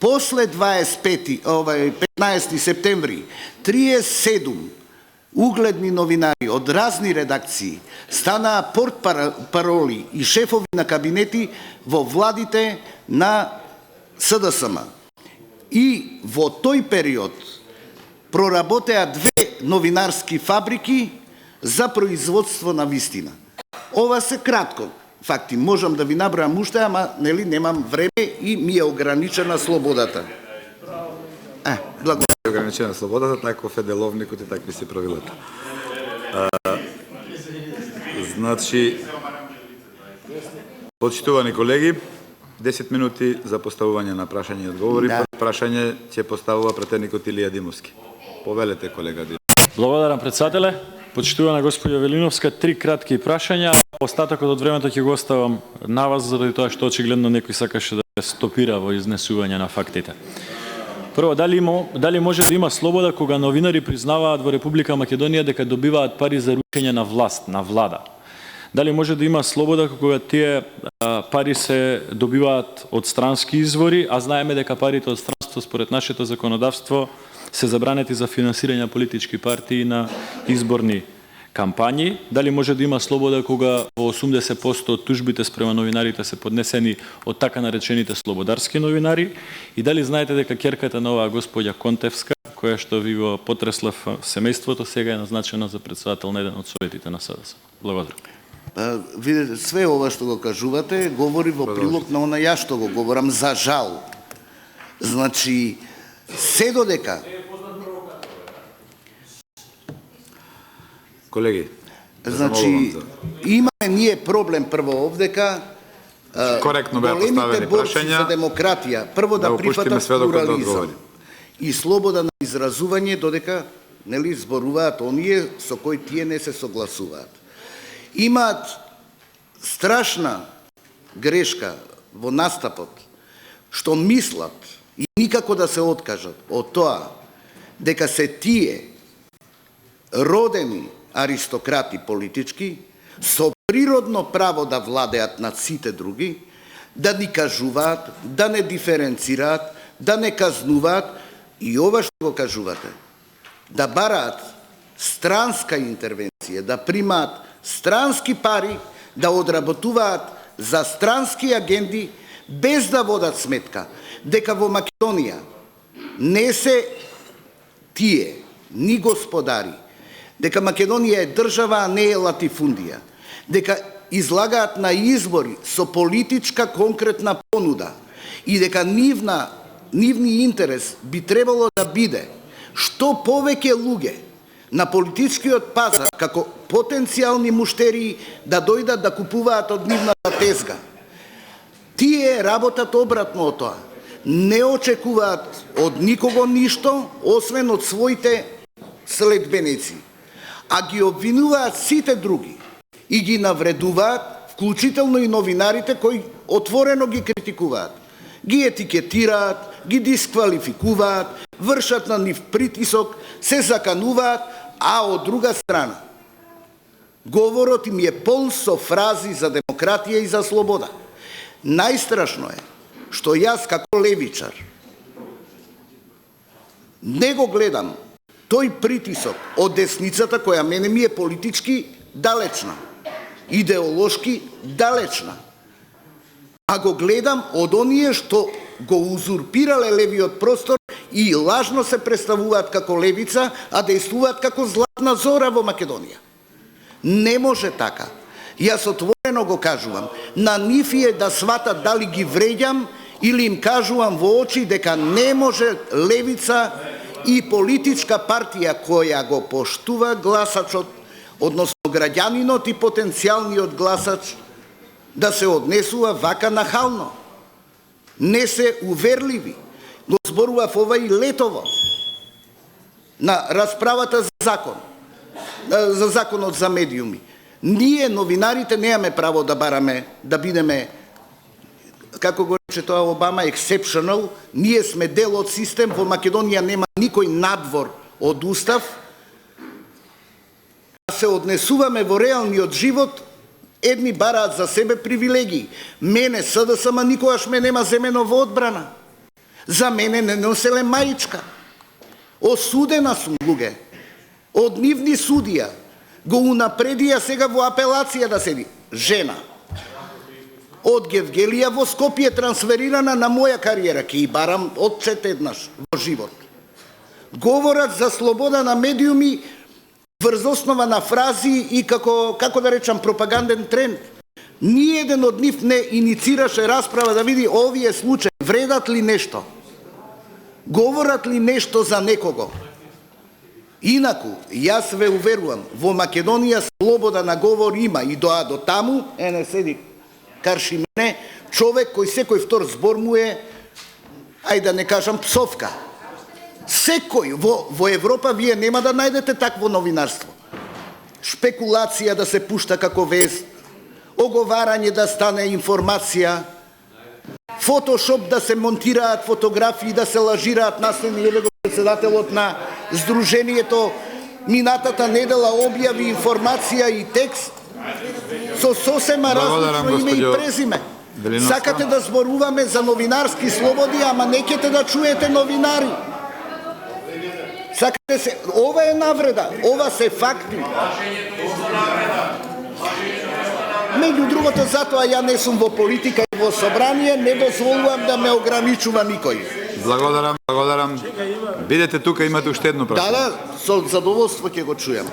После 15 септември, 37 угледни новинари од разни редакции станаа портпароли и шефови на кабинети во владите на СДСМ. И во тој период проработеа 2 новинарски фабрики за производство на вистина. Ова се кратко факти, можам да ви набројам уште, ама нели немам време и ми е ограничена слободата. Благодарам. Ограничена слободата, таков е деловникот и такви се правилата. Значи, почитувани колеги, 10 минути за поставување на прашање и одговори. Прашање ќе поставува претедникот Илија Димовски. Повелете, колега Димовски. Благодарам, председателе. Почитувана господја Велиновска, 3 кратки прашања. Остатокот од времето ќе го оставам на вас, заради тоа што очигледно некој сакаше да стопира во изнесување на фактите. Прво, дали може да има слобода кога новинари признаваат во Република Македонија дека добиваат пари за рушење на власт, на влада? Дали може да има слобода кога тие пари се добиваат од странски извори, а знаеме дека парите од странство според нашето законодавство се забранети за финансирање на политички партии на изборни кампањи? Дали може да има слобода кога во 80% од тужбите спрема новинарите се поднесени од така наречените слободарски новинари? И дали знаете дека ќерката на оваа господја Контевска, која што ви го потресла семејството, сега е назначена за председател на еден од советите на СДС? Благодарам. Видете, све ова што го кажувате говори во прилог на она ја што го говорам, за жал. Значи, се додека колеги, значи имаме ние проблем прво овдека, коректно беа поставени прашања за демократија, прво да прифатат плурализам и слобода на изразување, додека нели зборуваат оние со кои тие не се согласуваат. Имаат страшна грешка во настапот, што мислат и никако да се откажат од тоа дека се тие родени аристократи политички со природно право да владеат над сите други, да ни кажуваат, да не диференцираат, да не казнуваат и ова што го кажувате, да бараат странска интервенција, да примаат странски пари, да одработуваат за странски агенди, без да водат сметка дека во Македонија не се тие, ни господари, дека Македонија е држава, а не е латифундија, дека излагаат на избори со политичка конкретна понуда и дека нивни интерес би требало да биде што повеќе луѓе на политичкиот пазар како потенцијални муштерии да дојдат да купуваат од нивната тезга. Тие работат обратно од тоа. Не очекуваат од никого ништо, освен од своите следбеници, а ги обвинуваат сите други и ги навредуваат, вклучително и новинарите кои отворено ги критикуваат. Ги етикетираат, ги дисквалификуваат, вршат на нив притисок, се закануваат, а од друга страна говорот им е полн со фрази за демократија и за слобода. Најстрашно е што јас како левичар не го гледам тој притисок од десницата која мене ми е политички далечна, идеолошки далечна, а го гледам од оние што го узурпирале левиот простор и лажно се представуваат како левица, а действуваат како златна зора во Македонија. Не може така. Јас отворено го кажувам. На нив е да сватат дали ги вреѓам или им кажувам во очи дека не може левица и политичка партија која го поштува гласачот, односно граѓанинот и потенцијалниот гласач, да се однесува вака нахално. Не се уверливи. Го зборував ова и летово на расправата за законот за медиуми. Ние, новинарите, немаме право да бараме, да бидеме, како го рече тоа Обама, exceptional. Ние сме дел од систем, во Македонија нема никој надвор од устав, а се однесуваме во реалниот живот, едни бараат за себе привилегии. Мене СДСМ никогаш ме нема земено во одбрана. За мене не носеле маичка. Осудена сум, луѓе. Од нивни судија. Го унапредија сега во апелација да седи. Жена. Од Гевгелија во Скопје трансферирана на моја кариера. Ке и барам отчет еднаш во живот. Говорат за слобода на медиуми врз основа на фрази и како да речам пропаганден тренд. Ниеден од нив не иницираше расправа да види овие случаи вредат ли нешто. Говорат ли нешто за некого. Инаку, јас ве уверувам, во Македонија слобода на говор има и до таму, не седи карши мене, човек кој секој втор збор му е, ајде да не кажам псовка. Секој во Европа вие нема да најдете такво новинарство. Шпекулација да се пушта како вест, оговарање да стане информација, фотошоп да се монтираат фотографии, да се лажираат наследни председателот на Сдруженијето минатата недела објави информација и текст со сосема различно име и презиме. Сакате да зборуваме за новинарски слободи, ама не ќете да чуете новинари. Сакате се, ова е навреда, ова се факти. Меѓу другото, затоа ја не сум во политика и во собрание, не дозволувам да ме ограничува никој. Благодарам. Бидете тука, имате уште едно прашање. Да, со задоволство ќе го чујам.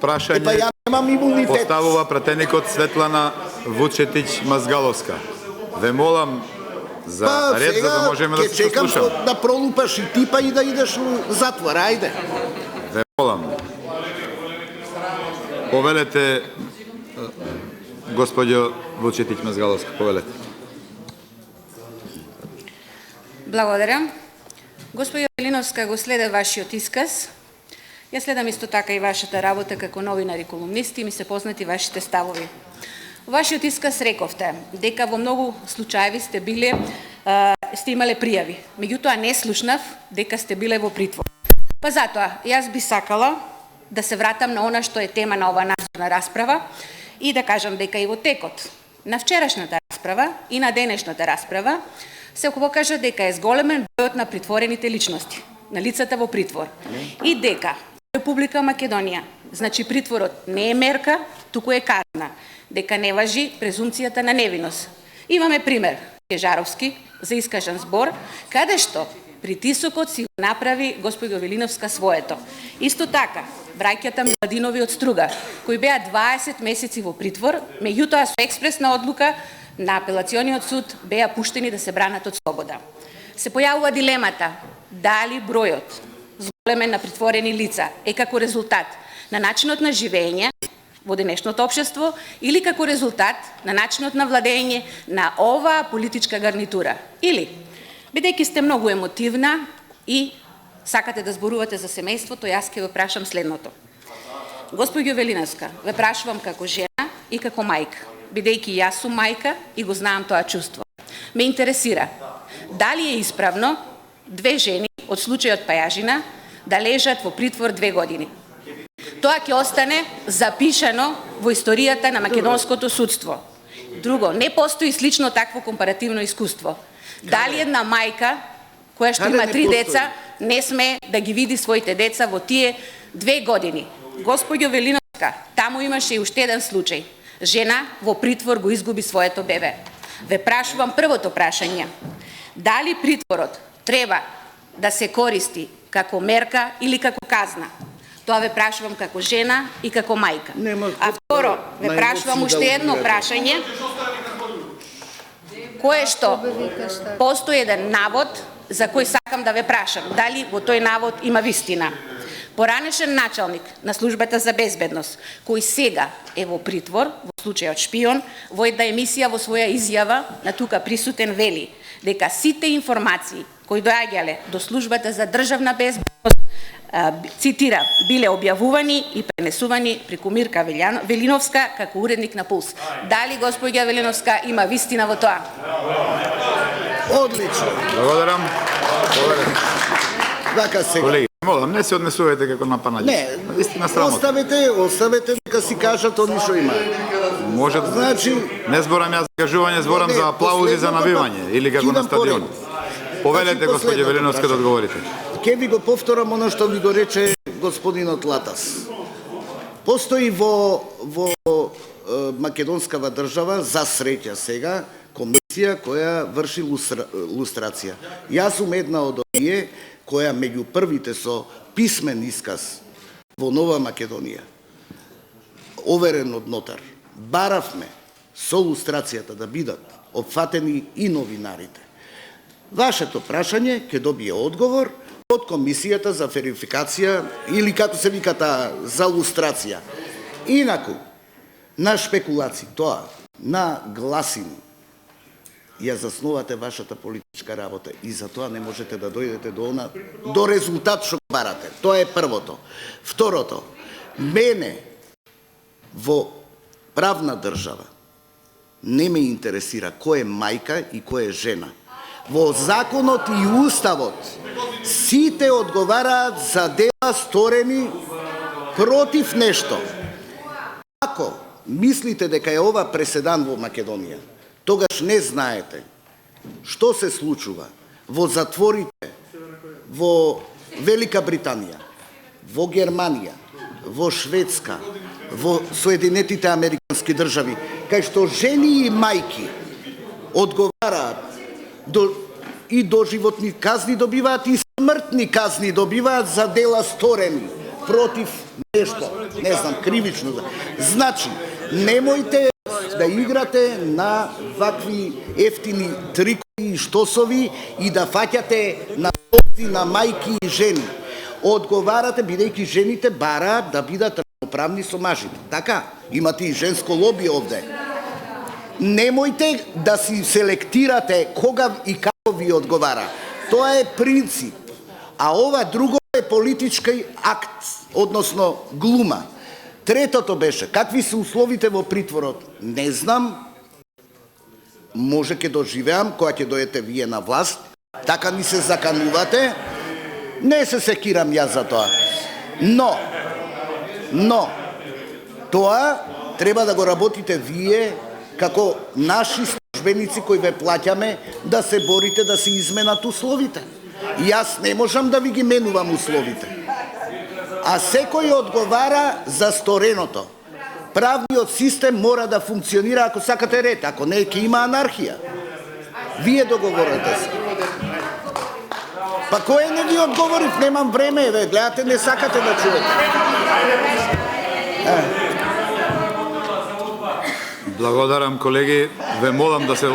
Прашање Ја немам имунитет. поставува пратеникот Светлана Вучетиќ-Мазгаловска. Ве молам за ред, за да можеме да се чекам слушаме. да пролупаш и типа и да идеш у затвор, ајде. Ве молам. Повелете, господјо Вучетиќ-Мазгаловска, повелете. Благодарам. Господја Велиновска, го следам вашиот исказ. Ја следам исто така и вашата работа како новинар и колумнисти и ми се познати вашите ставови. Во вашиот исказ рековте дека во многу случаеви сте имале пријави. Меѓутоа не слушнав дека сте биле во притвор. Па затоа, јас би сакала да се вратам на она што е тема на ова надзорна расправа и да кажам дека и во текот на вчерашната расправа и на денешната расправа се покажа дека е зголемен бројот на притворените личности, на лицата во притвор. И дека Република Македонија, значи притворот не е мерка, туку е казна, дека не важи презумцијата на невиност. Имаме пример, Кежаровски, за искажан збор, каде што притисокот си го направи господја Велиновска своето. Исто така, браќата Миладинови од Струга, кои беа 20 месеци во притвор, меѓутоа со експресна одлука на апелациониот суд беа пуштени да се бранат од слобода. Се појавува дилемата дали бројот зголемен на притворени лица е како резултат на начинот на живење во денешното општество или како резултат на начинот на владење на оваа политичка гарнитура. Или, бидејќи сте многу емотивна и сакате да зборувате за семејството, јас ќе ве прашам следното. Господјо Велиновска, ве прашувам како жена и како мајка, бидејќи јас сум мајка и го знаам тоа чувство. Ме интересира, дали е исправно две жени од случајот Пајажина да лежат во притвор 2 години. Тоа ќе остане запишано во историјата на македонското судство. Друго, не постои слично такво компаративно искуство. Дали една мајка која што има 3 деца не сме да ги види своите деца во тие 2 години? Господјо Велиновска, таму имаше и уште еден случај. Жена во притвор го изгуби своето бебе. Ве прашувам првото прашање. Дали притворот треба да се користи како мерка или како казна? Тоа ве прашувам како жена и како мајка. А второ, ве прашувам уште едно прашање, кое што постои еден навод за кој сакам да ве прашам. Дали во тој навод има вистина? Поранешен началник на службата за безбедност, кој сега е во притвор, во случајот шпион, во една емисија во своја изјава на тука присутен вели дека сите информации кои доаѓале до службата за државна безбедност, цитира, биле објавувани и пренесувани преку Мирка Велиновска како уредник на Пулс. Дали господја Велиновска има вистина во тоа? Одлично. Благодарам. Така сега. Колеги, молам, не се однесувате како напанаѓи. Не, Вистина срамота. оставете дека си кажат они што има. Може, Значи, не зборам јас кажување, зборам за аплаузи за навивање или како на стадион. Повелете, господје Велиновска, да одговорите. Ке ви го повторам оно што ви го рече господинот Латас. Постои во македонскава држава, за среќа сега, комисија која врши лустрација. Јас сум една од оние која меѓу првите со писмен исказ во Нова Македонија, оверен од нотар, баравме со лустрацијата да бидат опфатени и новинарите. Вашето прашање ќе добие одговор од Комисијата за верификација или како се вика таа, за лустрација. Инаку, на шпекулации, тоа, на гласини, ја заснувате вашата политичка работа и за тоа не можете да дојдете до резултат што барате. Тоа е првото. Второто, мене во правна држава не ме интересира кој е мајка и кој е жена. Во законот и уставот сите одговараат за дела сторени против нешто. Ако мислите дека е ова преседан во Македонија, тогаш не знаете што се случува во затворите во Велика Британија, во Германија, во Шведска, во Соединетите Американски држави, кај што жени и мајки одговараат и доживотни казни добиваат и смртни казни добиваат за дела сторени против нешто, не знам, кривично. Значи, немојте да играте на вакви ефтини трикови и штосови и да фаќате на този на мајки и жени. Одговарате, бидејќи жените бараат да бидат равноправни со мажите. Така, имате и женско лоби овде. Немојте да си селектирате кога и како ви одговара. Тоа е принцип. А ова друго е политички акт, односно глума. Третото беше, какви се условите во притворот? Не знам, може ке доживеам, кога ќе дојдете вие на власт, така ни се заканувате, не се секирам јас за тоа. Но, тоа треба да го работите вие, како наши службеници кои ве плаќаме, да се борите да се изменат условите. Јас не можам да ви ги менувам условите. А секој одговара за стореното. Правниот систем мора да функционира ако сакате ред, ако не ќе има анархија. Вие договорете се. Па кој не ви одговорив, немам време, ве, гледате, не сакате да чуете. Благодарам, колеги. Ве молам да се